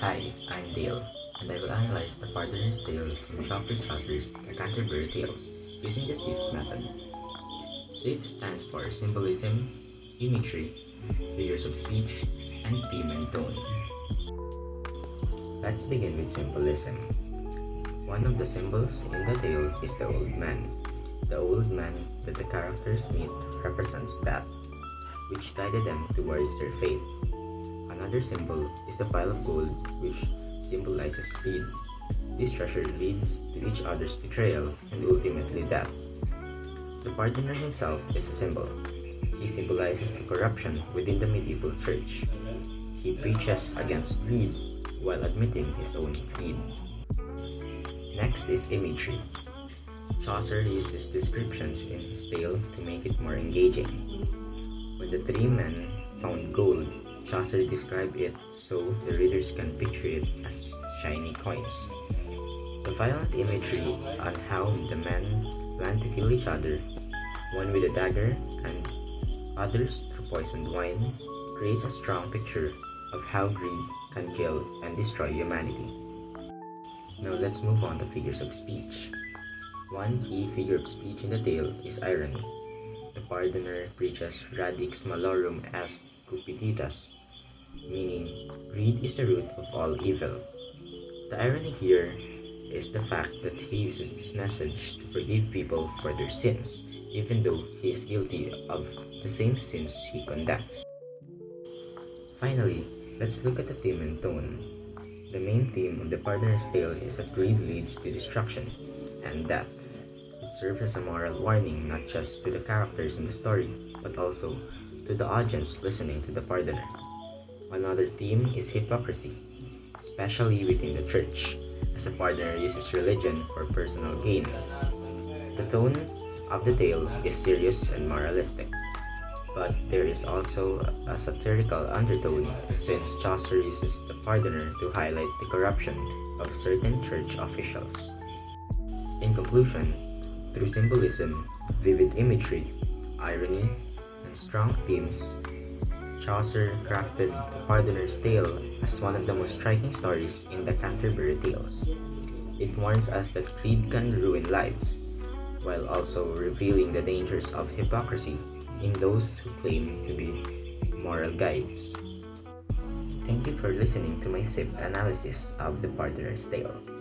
Hi, I'm Dale, and I will analyze the Pardoner's Tale from Geoffrey Chaucer's The Canterbury Tales using the SIFT method. SIFT stands for Symbolism, Imagery, Figures of Speech, and Theme and Tone. Let's begin with symbolism. One of the symbols in the tale is the old man. The old man that the characters meet represents death, which guided them towards their faith. Another symbol is the pile of gold, which symbolizes greed. This treasure leads to each other's betrayal and ultimately death. The pardoner himself is a symbol. He symbolizes the corruption within the medieval church. He preaches against greed while admitting his own greed. Next is imagery. Chaucer uses descriptions in his tale to make it more engaging. When the three men found gold, Chaucer described it so the readers can picture it as shiny coins. The violent imagery on how the men plan to kill each other, one with a dagger and others through poisoned wine, creates a strong picture of how greed can kill and destroy humanity. Now let's move on to figures of speech. One key figure of speech in the tale is irony. The pardoner preaches radix malorum est cupiditas, meaning greed is the root of all evil. The irony here is the fact that he uses this message to forgive people for their sins, even though he is guilty of the same sins he condemns. Finally, let's look at the theme and tone. The main theme of the pardoner's tale is that greed leads to destruction and death. It serves as a moral warning not just to the characters in the story, but also to the audience listening to the pardoner. Another theme is hypocrisy, especially within the church, as a pardoner uses religion for personal gain. The tone of the tale is serious and moralistic, but there is also a satirical undertone since Chaucer uses the pardoner to highlight the corruption of certain church officials. In conclusion, through symbolism, vivid imagery, irony, and strong themes, Chaucer crafted The Pardoner's Tale as one of the most striking stories in the Canterbury Tales. It warns us that greed can ruin lives, while also revealing the dangers of hypocrisy in those who claim to be moral guides. Thank you for listening to my SIFT analysis of The Pardoner's Tale.